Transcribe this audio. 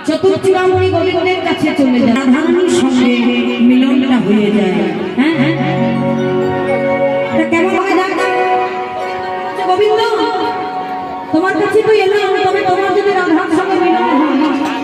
চতুর্থুরামণি গোবিন্দের কাছে চলে যায়, রাধারানীর সঙ্গে মিলনটা হয়ে যায়। কেমন হয় গোবিন্দ, তোমার কাছে তো এলাম, তবে তোমার যদি রাধার সঙ্গে মিলন হয়